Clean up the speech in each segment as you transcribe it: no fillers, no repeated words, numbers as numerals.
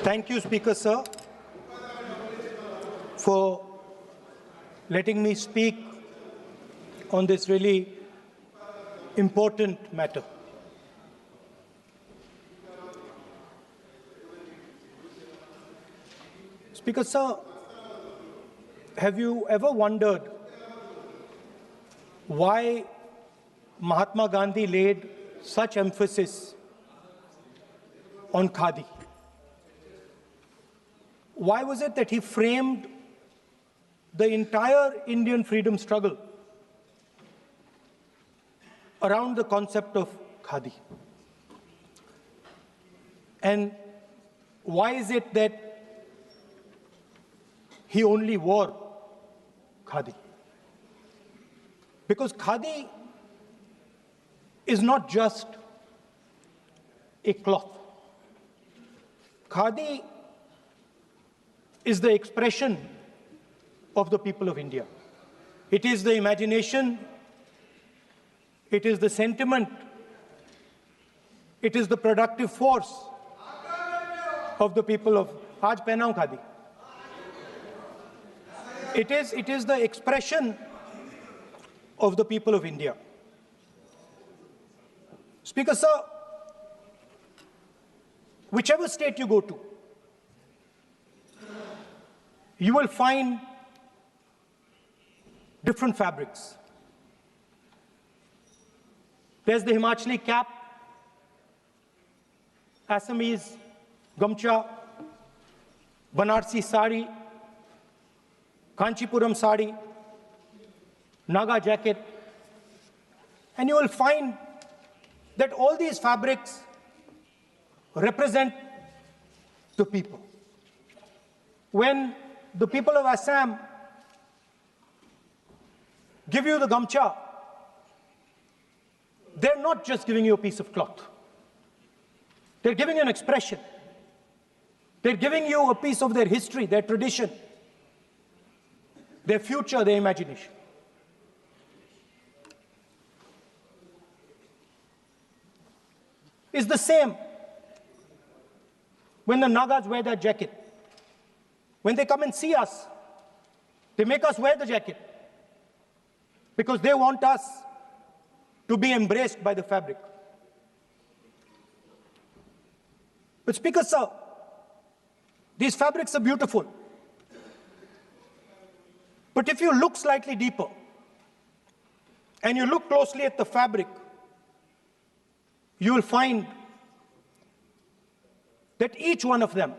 Thank you, Speaker, sir, for letting me speak on this really important matter. Speaker, sir, have you ever wondered why Mahatma Gandhi laid such emphasis on khadi? Why was it that he framed the entire Indian freedom struggle around the concept of khadi? And why is it that he only wore khadi? Because khadi is not just a cloth. Khadi is the expression of the people of India. It is the imagination, it is the sentiment, it is the productive force of the people of Aaj pehnaun khadi. It is the expression of the people of India. Speaker, sir, whichever state you go to, you will find different fabrics. There's the Himachali cap, Assamese gamcha, Banarsi sari, Kanchipuram sari, Naga jacket, and you will find that all these fabrics represent the people. When the people of Assam give you the gamcha, they're not just giving you a piece of cloth. They're giving you an expression. They're giving you a piece of their history, their tradition, their future, their imagination. It's the same when the Nagas wear that jacket. When they come and see us, they make us wear the jacket because they want us to be embraced by the fabric. But Speaker, sir, these fabrics are beautiful. But if you look slightly deeper and you look closely at the fabric, you will find that each one of them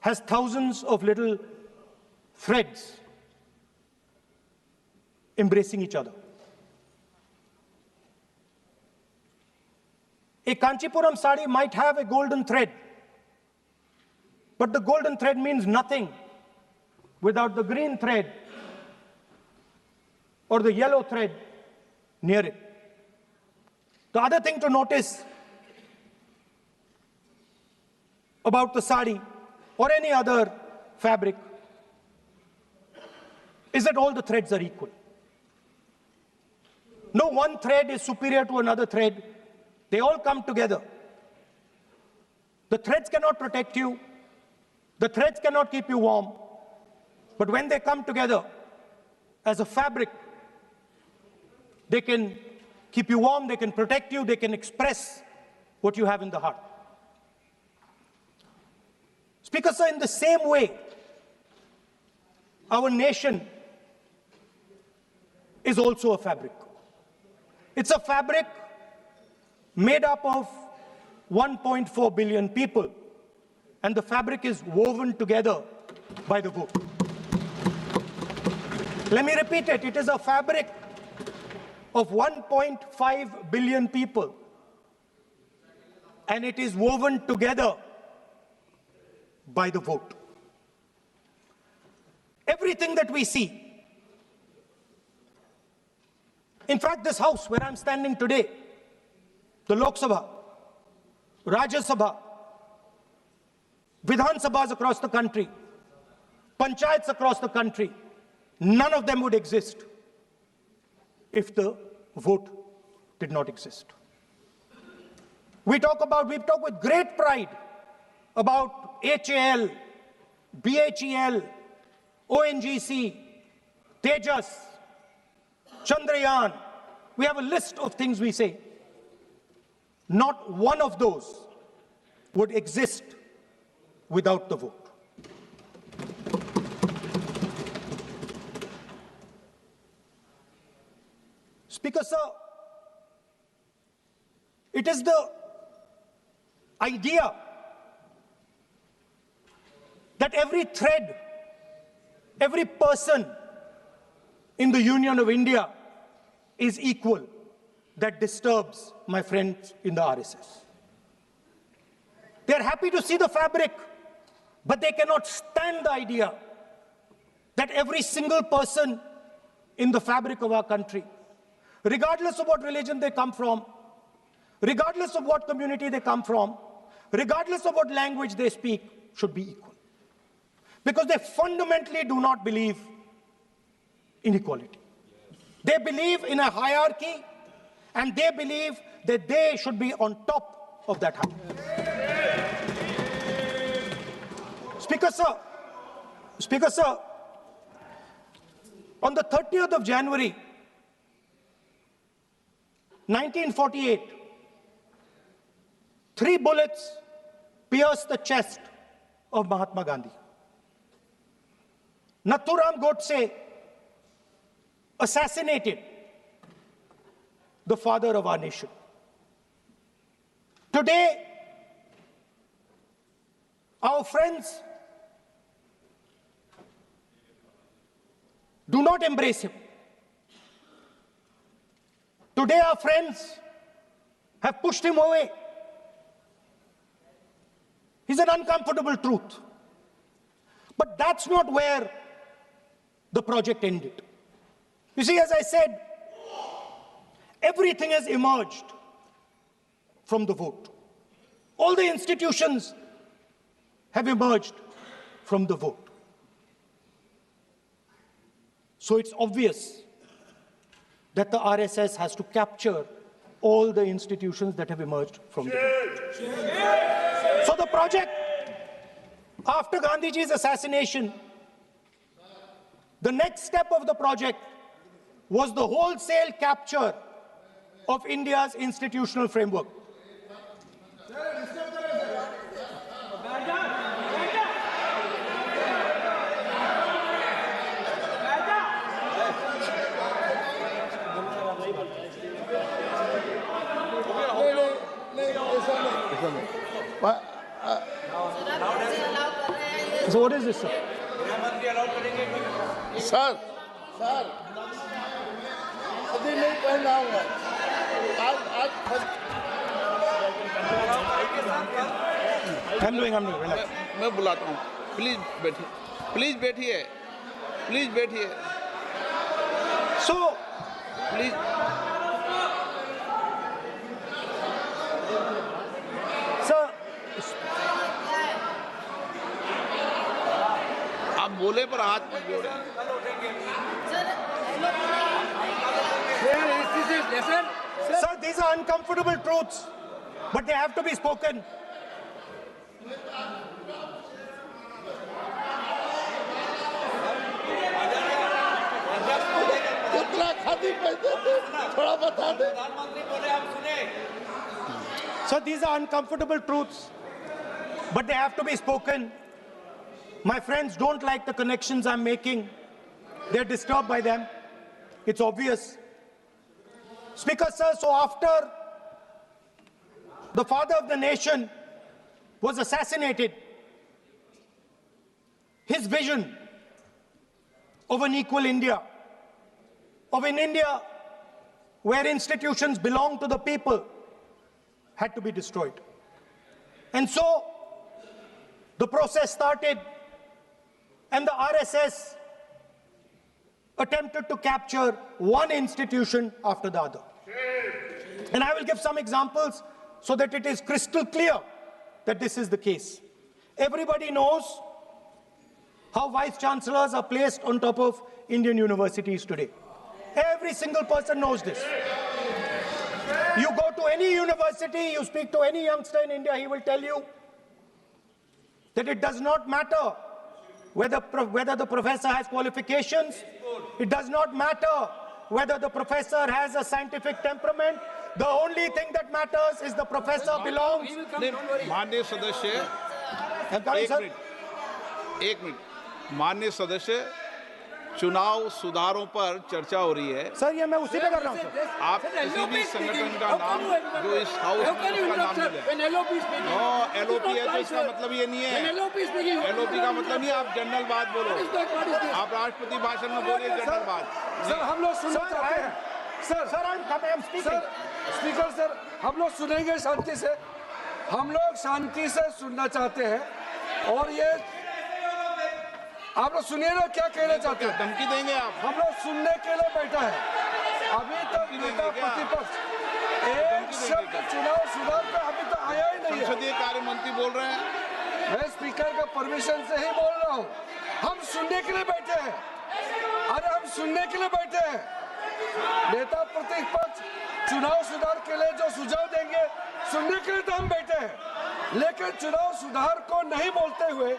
has thousands of little threads embracing each other. A Kanchipuram sari might have a golden thread, but the golden thread means nothing without the green thread or the yellow thread near it. The other thing to notice about the sari or any other fabric is that all the threads are equal. No one thread is superior to another thread. They all come together. The threads cannot protect you. The threads cannot keep you warm. But when they come together as a fabric, they can keep you warm, they can protect you, they can express what you have in the heart. Speaker, sir, in the same way, our nation is also a fabric. It's a fabric made up of 1.4 billion people, and the fabric is woven together by the vote. Let me repeat it. It is a fabric of 1.5 billion people, and it is woven together by the vote. Everything that we see, in fact, this house where I'm standing today, the Lok Sabha, Rajya Sabha, Vidhan Sabhas across the country, Panchayats across the country, none of them would exist if the vote did not exist. We talk with great pride about HAL, BHEL, ONGC, Tejas, Chandrayaan. We have a list of things we say. Not one of those would exist without the vote. Speaker, sir, it is the idea that every thread, every person in the Union of India is equal that disturbs my friends in the RSS. They are happy to see the fabric, but they cannot stand the idea that every single person in the fabric of our country, regardless of what religion they come from, regardless of what community they come from, regardless of what language they speak, should be equal. Because they fundamentally do not believe in equality. They believe in a hierarchy, and they believe that they should be on top of that hierarchy. Speaker, sir, on the 30th of January, 1948, 3 bullets pierced the chest of Mahatma Gandhi. Nathuram Godse assassinated the father of our nation. Today, our friends do not embrace him. Today, our friends have pushed him away. He's an uncomfortable truth. But that's not where the project ended. You see, as I said, everything has emerged from the vote. All the institutions have emerged from the vote. So it's obvious that the RSS has to capture all the institutions that have emerged from the vote. So the project, after Gandhiji's assassination, the next step of the project was the wholesale capture of India's institutional framework. So what is this, sir? Sir, अभी नहीं पढ़ना होगा I'm doing, relax. मैं बुलाता हूँ please बैठिए So, please sir, आप बोले पर हाथ मत जोड़े sir, these are uncomfortable truths, but they have to be spoken. कितना खादी पहनते थे थोड़ा बता दे So these are uncomfortable truths, but they have to be spoken. My friends don't like the connections I'm making. They're disturbed by them. It's obvious. Speaker, sir, so after the father of the nation was assassinated, his vision of an equal India, of an India where institutions belong to the people, had to be destroyed. And so the process started, and the RSS attempted to capture one institution after the other. And I will give some examples so that it is crystal clear that this is the case. Everybody knows how vice-chancellors are placed on top of Indian universities today. Every single person knows this. You go to any university, you speak to any youngster in India, he will tell you that it does not matter whether the professor has qualifications. It does not matter whether the professor has a scientific temperament. The only thing that matters is the professor belongs. माननीय सदस्य, एक minute, माननीय सदस्य, चुनाव सुधारों पर चर्चा हो रही है। सर, ये मैं उसी पे कर रहा हूँ। आप किसी भी संगठन का नाम जो इस हाउस में उसका नाम नहीं लें। एलओपी है तो इसका मतलब ये नहीं है। एलओपी का मतलब नहीं, आप जनरल बात बोलो। आप राष्ट्रपति भाषण में बोलिए जनरल बात। सर, हम लोग सुनना चाहते हैं। सर, स्पीकर सर, हम लोग सुनेंगे शांति से। हम लोग शांति से सुनना चाहते हैं। और ये आप लोग सुनिए ना, क्या कहना चाहते हैं? धमकी देंगे आप? हम लोग सुनने के लिए बैठा है। अभी तक नेता प्रतिपक्ष एक शब्द चुनाव सुधार पे अभी तक आया ही नहीं है। संसदीय कार्य मंत्री बोल रहे हैं। मैं स्पीकर का परमिशन से ही बोल रहा हूँ। हम सुनने के लिए बैठे हैं। अरे हम सुनने के लिए बैठे हैं। नेता प्रतिपक्ष चुनाव सुधार के लिए जो सुझाव देंगे, सुनने के लिए तो हम बैठे हैं। लेकिन चुनाव सुधार को नहीं बोलते हुए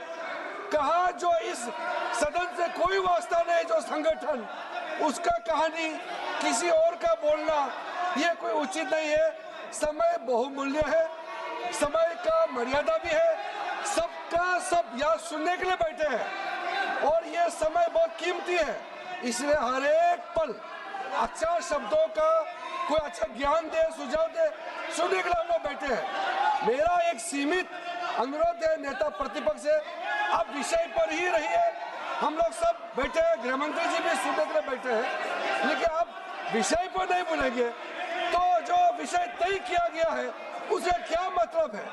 कहा जो इस सदन से कोई वास्ता नहीं, जो संगठन उसका कहानी किसी और का बोलना, ये कोई उचित नहीं है। समय बहुमूल्य है, समय का मर्यादा भी है। सबका सब यहाँ सुनने के लिए बैठे हैं और ये समय बहुत कीमती है। इसलिए हर एक पल अच्छा शब्दों का कोई अच्छा ज्ञान दे, सुझाव दे, सुनने के लिए हम लोग बैठे हैं। मेरा एक सीमित अनुरोध है नेता प्रतिपक्ष से, आप विषय पर ही रहिए। हम लोग सब बैठे हैं, गृह मंत्री जी भी सुनने के लिए बैठे हैं, लेकिन आप विषय पर नहीं बोलेंगे तो जो विषय तय किया गया है उसका क्या मतलब है?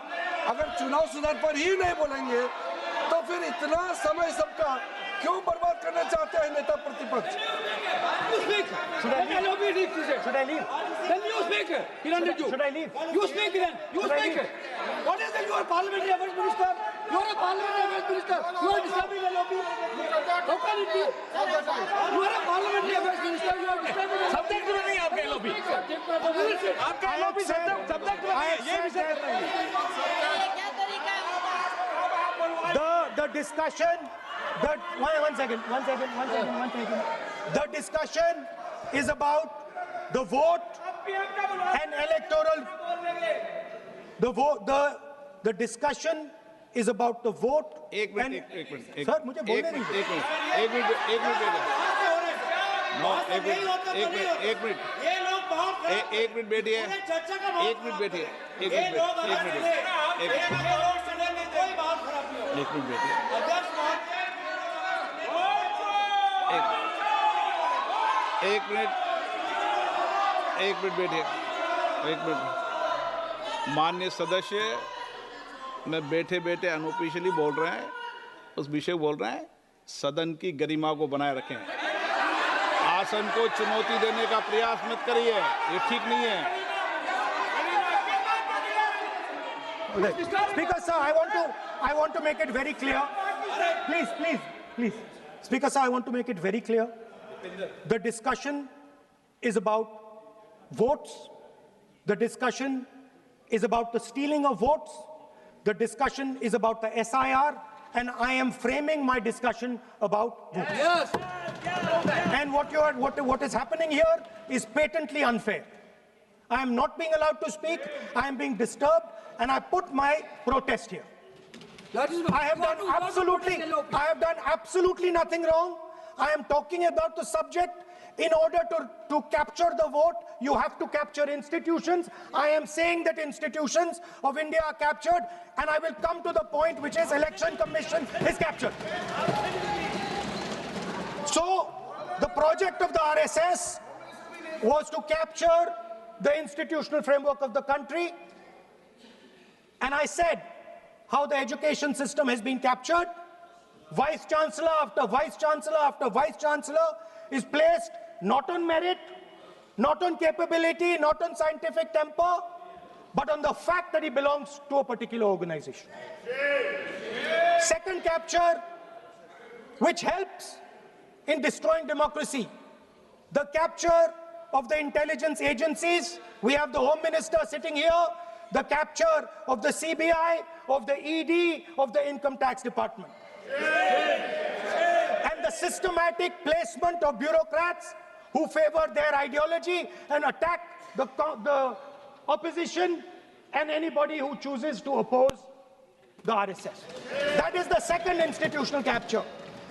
अगर चुनाव सुधार पर ही नहीं बोलेंगे तो फिर इतना समय सबका क्यों बर्बाद करना चाहते हैं नेता प्रतिपक्ष? Should I leave? Then you speak. He wanted you. Should I leave? You speak then. You speak. What is it? You are parliamentary affairs minister. You are a parliamentary affairs minister. You are disturbing the lobby. How can it be? You are a parliamentary affairs minister. You are disturbing the lobby. Subject में नहीं आपका LOB. आपका LOB subject में नहीं है. ये विषय कर रही है. The discussion. One second. The discussion is about the vote and electoral. The discussion is about the vote. एक मिनट सर, मुझे बोलने नहीं दीजिए. एक मिनट बैठिए. माननीय सदस्य, मैं बैठे बैठे अनऑफिशियली बोल रहे हैं, उस विषय बोल रहे हैं। सदन की गरिमा को बनाए रखें। आसन को चुनौती देने का प्रयास मत करिए, ये ठीक नहीं है। Speaker sir, I want to make it very clear. Please. Speaker sir, I want to make it very clear. The discussion is about votes. The discussion is about the stealing of votes. The discussion is about the SIR, and I am framing my discussion about votes. Yes. And what is happening here is patently unfair. I am not being allowed to speak. I am being disturbed, and I put my protest here. I have done absolutely nothing wrong. I am talking about the subject. In order to capture the vote, you have to capture institutions. I am saying that institutions of India are captured, and I will come to the point, which is Election Commission is captured. So the project of the RSS was to capture the institutional framework of the country, and I said how the education system has been captured. Vice Chancellor after Vice Chancellor after Vice Chancellor is placed not on merit, not on capability, not on scientific temper, but on the fact that he belongs to a particular organization. Second capture, which helps in destroying democracy, the capture of the intelligence agencies. We have the Home Minister sitting here. The capture of the CBI, of the ED, of the Income Tax Department. And the systematic placement of bureaucrats who favor their ideology and attack the opposition and anybody who chooses to oppose the RSS. That is the second institutional capture.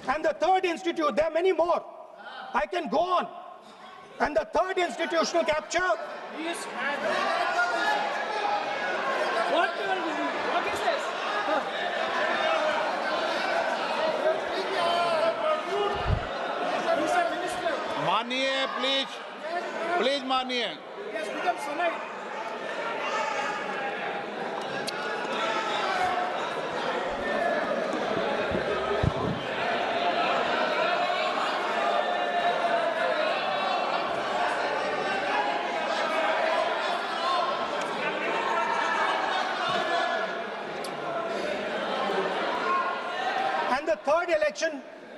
And the third there are many more. I can go on. And the third institutional capture. What is this? Mr. Minister. मानिए please मानिए. Yes, become Sonai.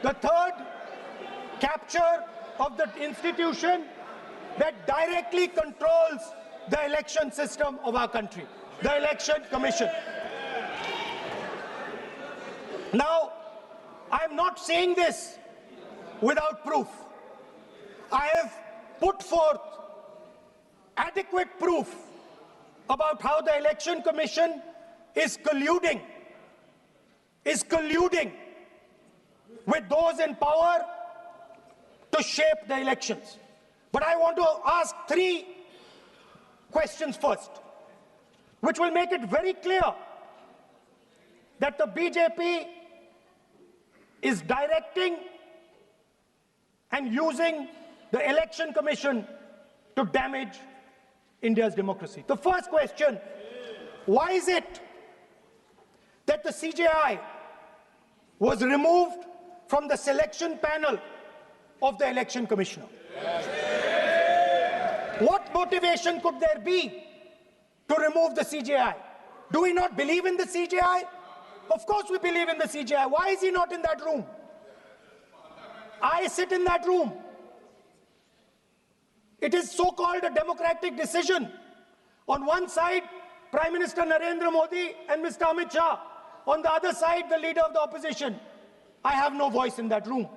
The third capture of the institution that directly controls the election system of our country, the Election Commission. Now, I'm not saying this without proof. I have put forth adequate proof about how the Election Commission is colluding with those in power to shape the elections. But I want to ask three questions first, which will make it very clear that the BJP is directing and using the Election Commission to damage India's democracy. The first question, why is it that the CJI was removed from the selection panel of the Election Commissioner? What motivation could there be to remove the CJI? Do we not believe in the CJI? Of course we believe in the CJI. Why is he not in that room? I sit in that room. It is so-called a democratic decision. On one side, Prime Minister Narendra Modi and Mr. Amit Shah. On the other side, the leader of the opposition. I have no voice in that room.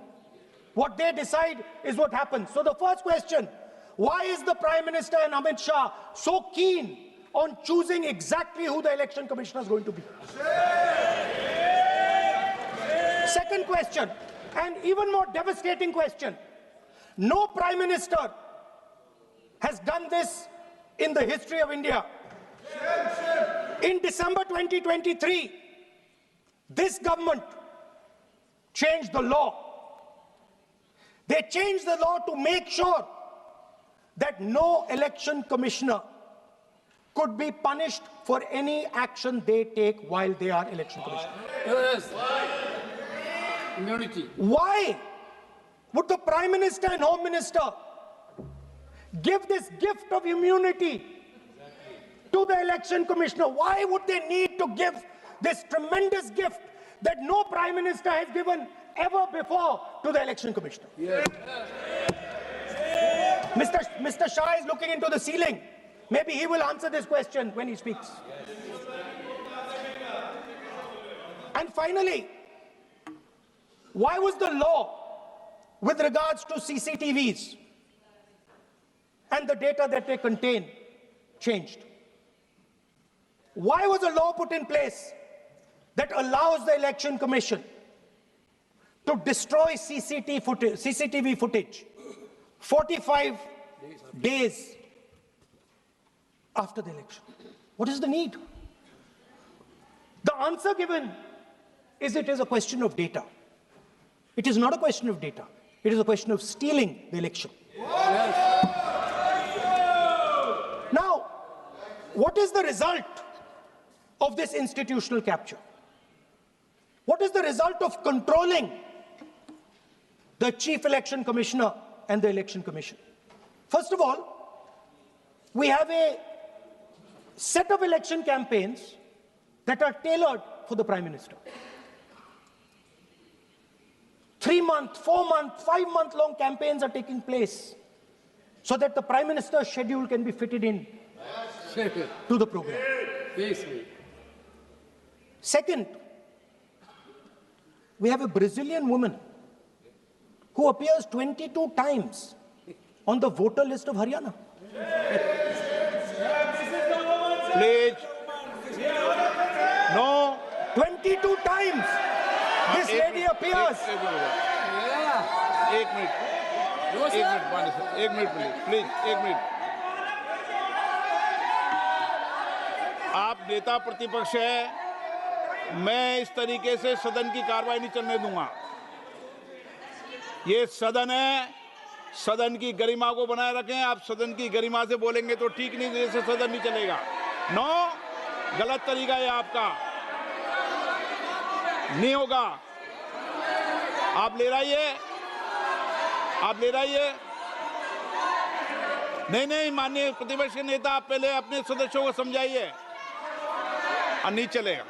What they decide is what happens. So the first question, why is the Prime Minister and Amit Shah so keen on choosing exactly who the Election Commissioner is going to be? Second question, and even more devastating question, no Prime Minister has done this in the history of India. In December 2023, this government changed the law. They changed the law to make sure that no election commissioner could be punished for any action they take while they are election commissioner. Yes. Immunity. Why would the Prime Minister and Home Minister give this gift of immunity to the election commissioner? Why would they need to give this tremendous gift that no Prime Minister has given ever before to the election commissioner? Yes. Mr. Shah is looking into the ceiling. Maybe he will answer this question when he speaks. And finally, why was the law with regards to CCTVs and the data that they contain changed? Why was a law put in place that allows the Election Commission to destroy CCTV footage 45 days after the election? What is the need? The answer given is it is a question of data. It is not a question of data. It is a question of stealing the election. Now, what is the result of this institutional capture? What is the result of controlling the Chief Election Commissioner and the Election Commission? First of all, we have a set of election campaigns that are tailored for the Prime Minister. 3-month, 4-month, 5-month long campaigns are taking place so that the Prime Minister's schedule can be fitted in to the program. Second, we have a Brazilian woman who appears 22 times on the voter list of Haryana. Please. No. 22 times this lady appears. एक minute please एक minute. आप नेता प्रतिपक्ष है, मैं इस तरीके से सदन की कार्रवाई नहीं चलने दूंगा। ये सदन है, सदन की गरिमा को बनाए रखें। आप सदन की गरिमा से बोलेंगे तो ठीक, नहीं जैसे सदन नहीं चलेगा। नो, गलत तरीका है आपका, नहीं होगा। आप ले रहिए, आप ले रहिए। नहीं, माननीय प्रतिपक्ष के नेता, आप पहले अपने सदस्यों को समझाइए। नहीं चलेगा,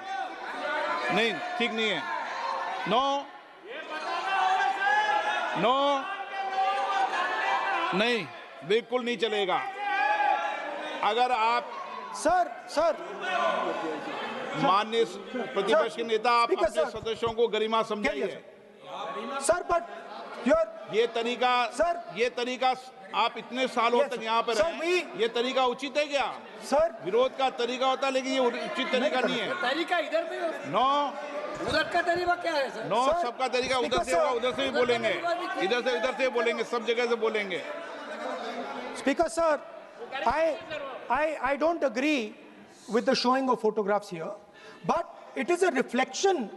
नहीं, ठीक नहीं है। नो, नहीं, बिल्कुल नहीं चलेगा। अगर आप सर माननीय प्रतिपक्ष के नेता, आप अपने सदस्यों को गरिमा समझाइए। सर, बट ये तरीका आप इतने सालों तक यहाँ पर रहे, ये तरीका उचित है क्या? सर, विरोध का तरीका होता है, लेकिन ये उचित तरीका नहीं है। तरीका इधर भी हो। नो, उधर का तरीका क्या है सर? नो, सबका तरीका उधर से होगा, उधर से भी बोलेंगे, इधर से बोलेंगे, सब जगह से बोलेंगे। Speaker sir, I don't agree with the showing of photographs here, but it is a reflection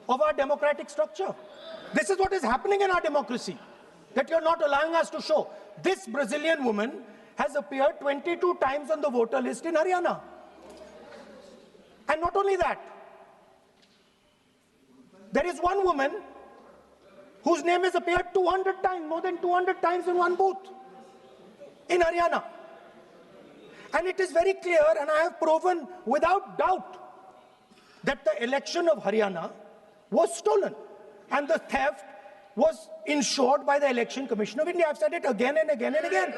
of our democratic structure. This is what is happening in our democracy, that you're not allowing us to show. This Brazilian woman has appeared 22 times on the voter list in Haryana. And not only that, there is one woman whose name has appeared 200 times, more than 200 times in one booth in Haryana. And it is very clear, and I have proven without doubt, that the election of Haryana was stolen. And the theft was ensured by the Election Commission of India. I've said it again and again and again.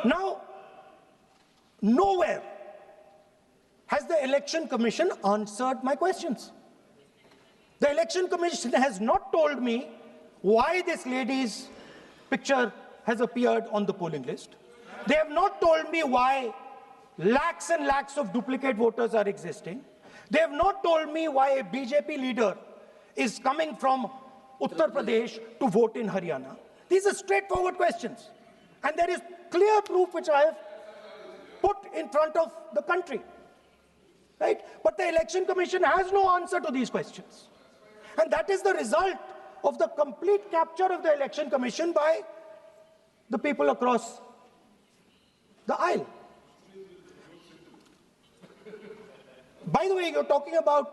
Now, nowhere has the Election Commission answered my questions. The Election Commission has not told me why this lady's picture has appeared on the polling list. They have not told me why lakhs and lakhs of duplicate voters are existing. They have not told me why a BJP leader is coming from Uttar Pradesh to vote in Haryana. These are straightforward questions. And there is clear proof which I have put in front of the country. Right? But the Election Commission has no answer to these questions. And that is the result of the complete capture of the Election Commission by the people across the aisle. By the way, you're talking about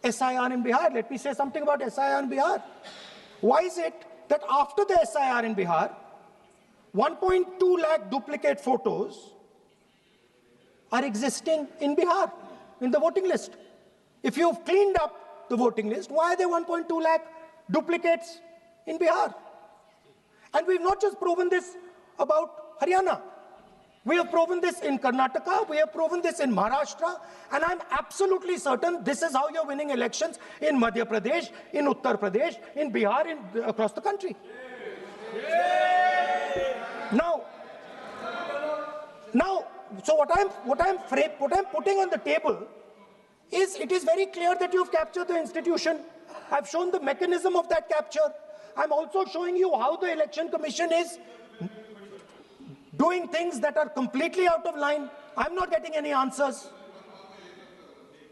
SIR in Bihar. Let me say something about SIR in Bihar. Why is it that after the SIR in Bihar, 1.2 lakh duplicate photos are existing in Bihar, in the voting list? If you've cleaned up the voting list, why are there 1.2 lakh duplicates in Bihar? And we've not just proven this about Haryana. We have proven this in Karnataka, we have proven this in Maharashtra, and I'm absolutely certain this is how you're winning elections in Madhya Pradesh, in Uttar Pradesh, in Bihar, across the country. Now, so what I'm putting on the table is, it is very clear that you've captured the institution. I've shown the mechanism of that capture. I'm also showing you how the Election Commission is doing things that are completely out of line. I'm not getting any answers.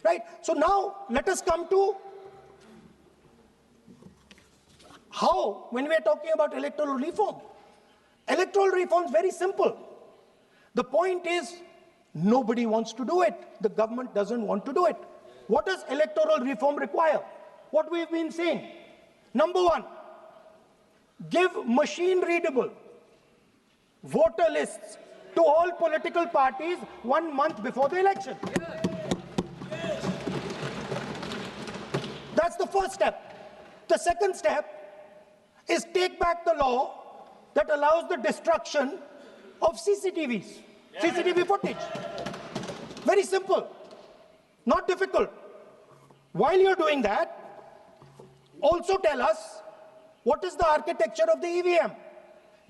Right? So now let us come to how, when we're talking about electoral reform. Electoral reform is very simple. The point is, nobody wants to do it. The government doesn't want to do it. What does electoral reform require? What we've been saying. Number one, give machine-readable voter lists to all political parties 1 month before the election. That's the first step. The second step is take back the law that allows the destruction of CCTV footage. Very simple, not difficult. While you're doing that, also tell us what is the architecture of the EVM.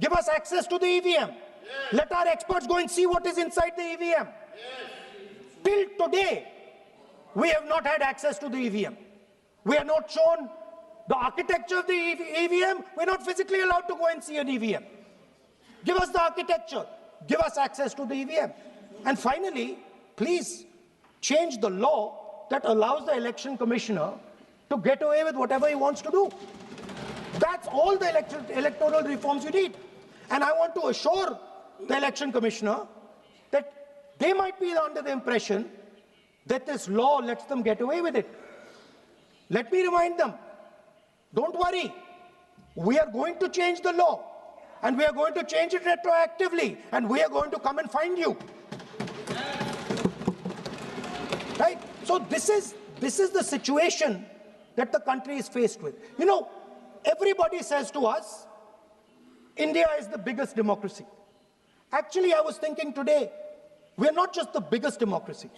Give us access to the EVM. Let our experts go and see what is inside the EVM. Till today, we have not had access to the EVM. We are not shown the architecture of the EVM. We're not physically allowed to go and see an EVM. Give us the architecture. Give us access to the EVM. And finally, please change the law that allows the election commissioner to get away with whatever he wants to do. That's all the electoral reforms you need. And I want to assure the election commissioner that they might be under the impression that this law lets them get away with it. Let me remind them, don't worry, we are going to change the law, and we are going to change it retroactively, and we are going to come and find you. Right? So this is the situation that the country is faced with. You know, everybody says to us, India is the biggest democracy. Actually, I was thinking today, we're not just the biggest democracy,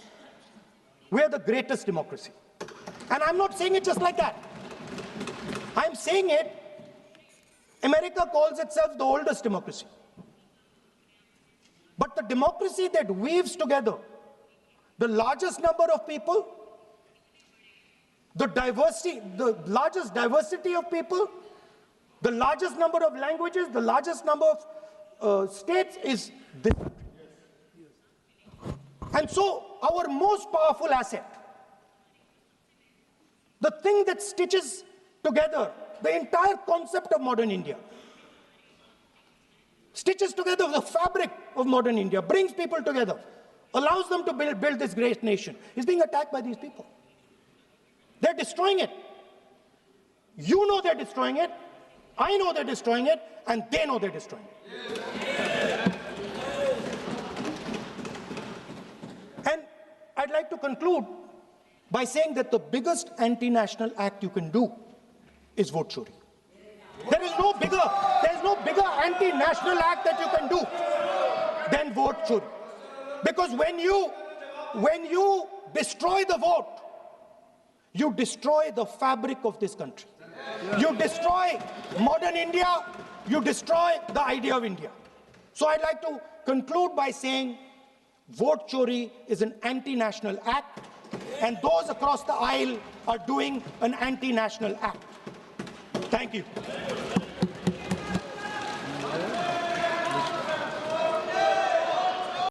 we're the greatest democracy. And I'm not saying it just like that. I'm saying it, America calls itself the oldest democracy. But the democracy that weaves together the largest number of people, the largest diversity of people, the largest number of languages, the largest number of states is this. And so our most powerful asset, the thing that stitches together the entire concept of modern India, stitches together the fabric of modern India, brings people together, allows them to build this great nation, is being attacked by these people. They're destroying it. You know they're destroying it, I know they're destroying it, and they know they're destroying it. And I'd like to conclude by saying that the biggest anti-national act you can do is vote Chori. There is no bigger anti-national act that you can do than vote Chori. Because when you destroy the vote, you destroy the fabric of this country. You destroy modern India, you destroy the idea of India. So I'd like to conclude by saying vote Chori is an anti-national act, and those across the aisle are doing an anti-national act. Thank you.